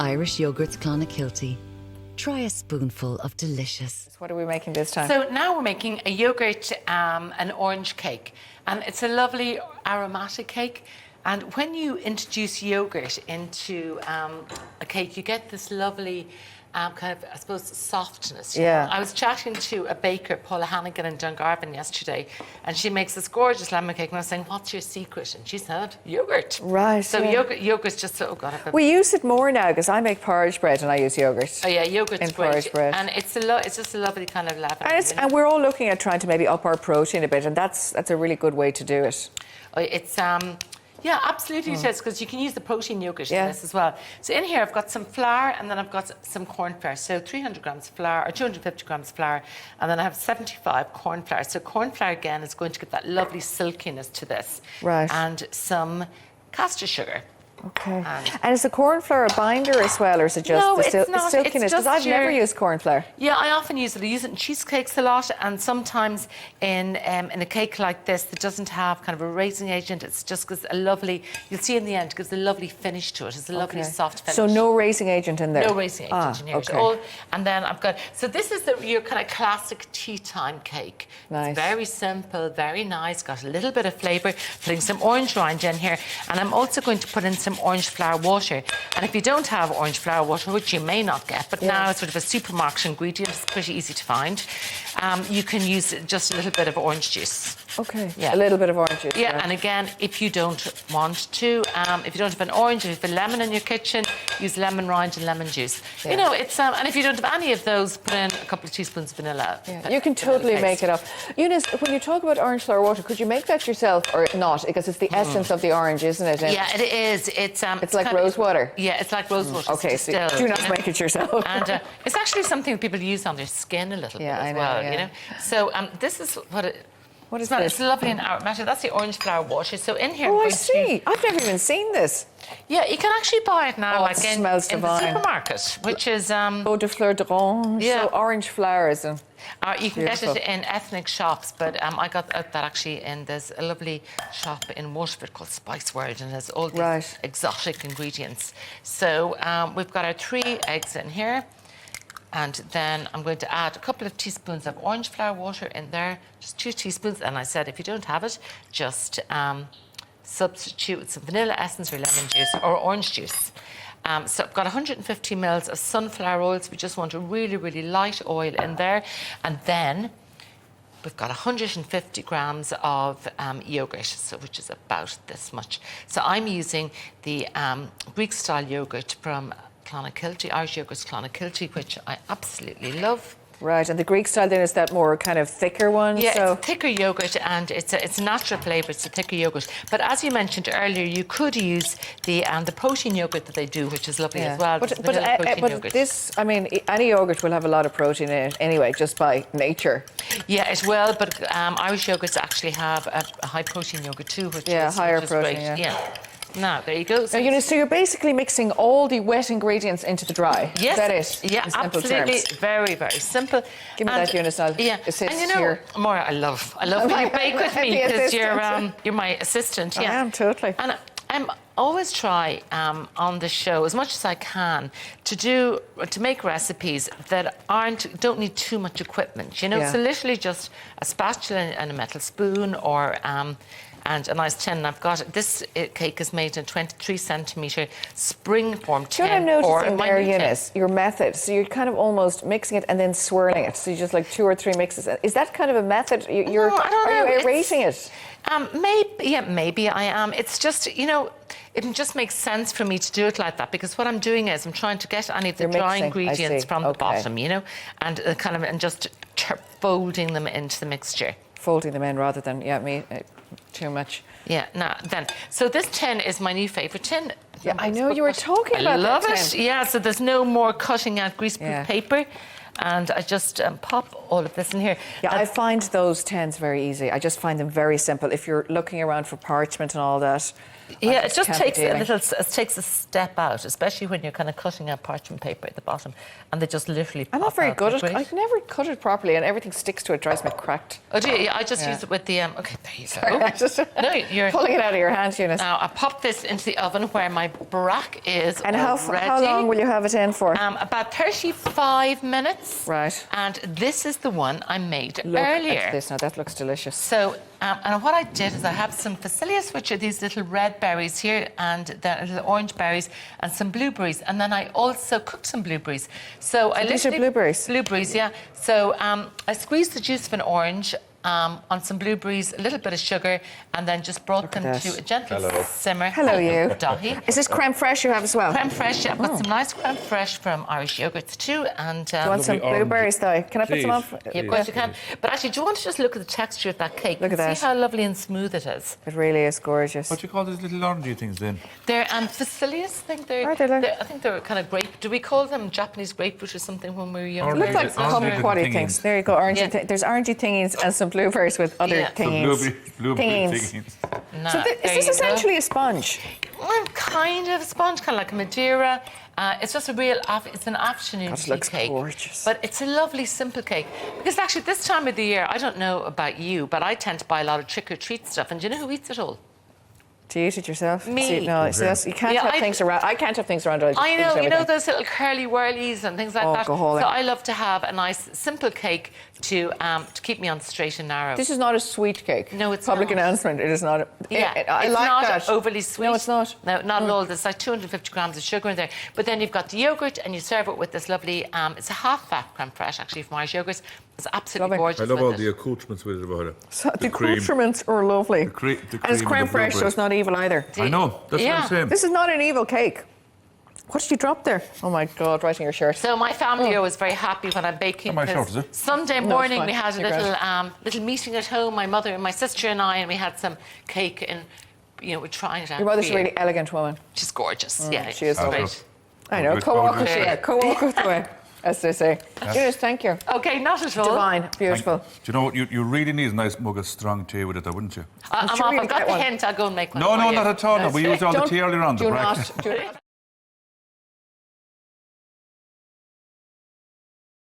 Irish yogurt's Clonakilty. Try a spoonful of delicious. What are we making this time? So now we're making a yogurt, an orange cake. And it's a lovely aromatic cake. And when you introduce yogurt into a cake, you get this lovely kind of, I suppose, softness. Yeah. I was chatting to a baker, Paula Hannigan in Dungarvan yesterday, and she makes this gorgeous lemon cake. And I was saying, what's your secret? And she said, yogurt. Right. So yogurt's just so, oh God. We use it more now because I make porridge bread and I use yogurt. Oh yeah, yogurt's in great. porridge bread. And it's just a lovely kind of leaven. And we're all looking at trying to maybe up our protein a bit, and that's a really good way to do it. Oh, it's yeah, absolutely it is, because you can use the protein yogurt in this as well. So in here I've got some flour and then I've got some corn flour. So 300 grams flour or 250 grams flour, and then I have 75 corn flour. So corn flour again is going to give that lovely silkiness to this. Right. And some caster sugar. Okay. And is the corn flour a binder as well, or is it just the silkiness? Because I've never used corn flour. Yeah, I often use it. I use it in cheesecakes a lot, and sometimes in a cake like this that doesn't have kind of a raising agent. It's just gives a lovely. You'll see in the end, it gives a lovely finish to it. It's a lovely soft finish. So no raising agent in there. No raising agent in here. Okay. And then I've got. So this is your kind of classic tea time cake. Nice. It's very simple, very nice. Got a little bit of flavour. Putting some orange rind in here, and I'm also going to put in some orange flower water. And if you don't have orange flower water, which you may not get, but now it's sort of a supermarket ingredient, it's pretty easy to find, you can use just a little bit of orange juice. Okay, a little bit of orange juice. Yeah, and again, if you don't want to, if you don't have an orange, if you have a lemon in your kitchen, use lemon rind and lemon juice. You know, it's and if you don't have any of those, put in a couple of teaspoons of vanilla. You can totally make it up. Eunice, when you talk about orange flower water, could you make that yourself or not? Because it's the essence of the orange, isn't it? And yeah, it is. It's like rose water. Yeah, it's like rose water. Okay, so do not make it yourself. And it's actually something that people use on their skin a little bit as well. You know. So this is what it. What is this? It's lovely and aromatic. That's the orange flower water. So in here. Oh, I see. I've never even seen this. Yeah, you can actually buy it now, like in the supermarket, which is eau de fleur d'orange. Yeah, so orange flowers and. You can get it in ethnic shops, but I got that actually in. There's a lovely shop in Waterford called Spice World, and there's all these exotic ingredients. So we've got our 3 eggs in here. And then I'm going to add a couple of teaspoons of orange flower water in there, just 2 teaspoons. And I said, if you don't have it, just substitute with some vanilla essence or lemon juice or orange juice. So I've got 150 mils of sunflower oil. So we just want a really, really light oil in there. And then we've got 150 grams of yogurt, which is about this much. So I'm using the Greek-style yogurt from Clonakilty, Irish yogurt's Clonakilty, which I absolutely love. Right, and the Greek style then is that more kind of thicker one? Yeah, it's thicker yogurt, and it's natural flavour. It's a thicker yogurt. But as you mentioned earlier, you could use the protein yogurt that they do, which is lovely as well. But this, I mean, any yogurt will have a lot of protein in it anyway, just by nature. Yeah, it will. But Irish yogurts actually have a high protein yogurt too, which is higher protein. Great. Yeah. Now, there you go. So, Eunice, so you're basically mixing all the wet ingredients into the dry. Yes. Is that it? Yeah, absolutely. Very, very simple. Give me that, Eunice. I'll assist and you know, here. Maura, I love when you bake with me because you're my assistant. Yeah. I am, totally. And I'm always try on the show as much as I can to make recipes that don't need too much equipment. You know, so literally just a spatula and a metal spoon, or and a nice tin. And I've got this cake is made in 23 centimetre springform tin. Do you know what I'm noticing there, Eunice? Your method. So you're kind of almost mixing it and then swirling it. So you just like 2 or 3 mixes. Is that kind of a method? No, I don't know. Are you aerating it? Maybe I am. It's just, you know, it just makes sense for me to do it like that, because what I'm doing is I'm trying to get any of the dry ingredients from the bottom, you know, and just folding them into the mixture. Folding them in rather than too much. Yeah, so this tin is my new favourite tin. Yeah, I know you were talking about that. I love it. Yeah, so there's no more cutting out greaseproof paper. And I just pop all of this in here. Yeah, I find those tins very easy. I just find them very simple. If you're looking around for parchment and all that, Yeah, it just can't be takes a dealing. little. It takes a step out, especially when you're kind of cutting out parchment paper at the bottom, and they just literally. I'm pop not very out. good They're at great. I never cut it properly and everything sticks to it, drives me cracked. Oh, do you? Yeah, I just Yeah. use it with the. Okay, there you Sorry, go. I just No, you're pulling it out of your hands, Eunice. Now I pop this into the oven where my brack is And already. how long will you have it in for? About 35 minutes. Right. And this is the one I made Look earlier. at this now. That looks delicious. So, and what I did is I have some Facilius, which are these little red berries here, and the little orange berries, and some blueberries. And then I also cooked some blueberries. So I these are literally- blueberries? Blueberries, yeah. So I squeezed the juice of an orange on some blueberries, a little bit of sugar, and then just brought them that. to a gentle simmer. Hello, you. Dahi. Is this creme fraiche you have as well? Creme fraiche, yeah. I've got some nice creme fraiche from Irish yogurts too. And You want some Lovely blueberries, though? Can I put some on? yeah, of course you can. But actually, do you want to just look at the texture of that cake? Look at that. See how lovely and smooth it is. It really is gorgeous. What do you call these little orangey things then? They're Facilius, I think they're. Are they like- I think they're kind of grape. Do we call them Japanese grapefruit or something when we were younger? They look like Orangey kumquatty thingies. things. There you go, orangey. Yeah. There's orangey thingies and some blueberries with other Yeah. thingies. Blueberry Thingies. things. No, So is there this you go. essentially a sponge? Well, kind of a sponge, kind of like a Madeira. It's just a real. It's an afternoon That tea looks cake. gorgeous. But it's a lovely, simple cake. Because actually, this time of the year, I don't know about you, but I tend to buy a lot of trick or treat stuff. And do you know who eats it all? Do you eat it yourself? Me. See, no, see, you can't Yeah, have I- things around. I can't have things around. I know, you know those little curly whirlies and things like that. Alcoholic. So I love to have a nice, simple cake to keep me on the straight and narrow. This is not a sweet cake. No, it's Public not. announcement. It is not. Yeah, I it's like not that. overly sweet. No, it's not. No, not at all. There's like 250 grams of sugar in there. But then you've got the yogurt and you serve it with this lovely, it's a half-fat creme fraiche actually from Irish yogurts. It's absolutely Lovely. gorgeous I love with all it. the accoutrements with it about it. So the cream. accoutrements are lovely. The and it's cream creme and the fraiche, so blueberry. it's not evil either. I know. That's Yeah. what I'm saying. This is not an evil cake. What did you drop there? Oh my God! Right in your shirt. So my family are always very happy when I'm baking. My because shirt, is it? Sunday No, morning it's we fine. had a You're little little meeting at home. My mother and my sister and I, and we had some cake, and we're trying it out. Your mother's for a you. really elegant woman. She's gorgeous. Yeah, she is she's lovely. great. I know. Good Co-walk powder. with you. Co-walk with the way, as they say. Eunice, thank you. Okay, not at all. Divine, beautiful. Do you know what? You really need a nice mug of strong tea with it, though, wouldn't you? I'm sure off. you'll I've got get the one. hint. I'll go and make one. No, for no, you. not at all. No. We used all the Don't- tea earlier on. Do the breakfast. not. Do not.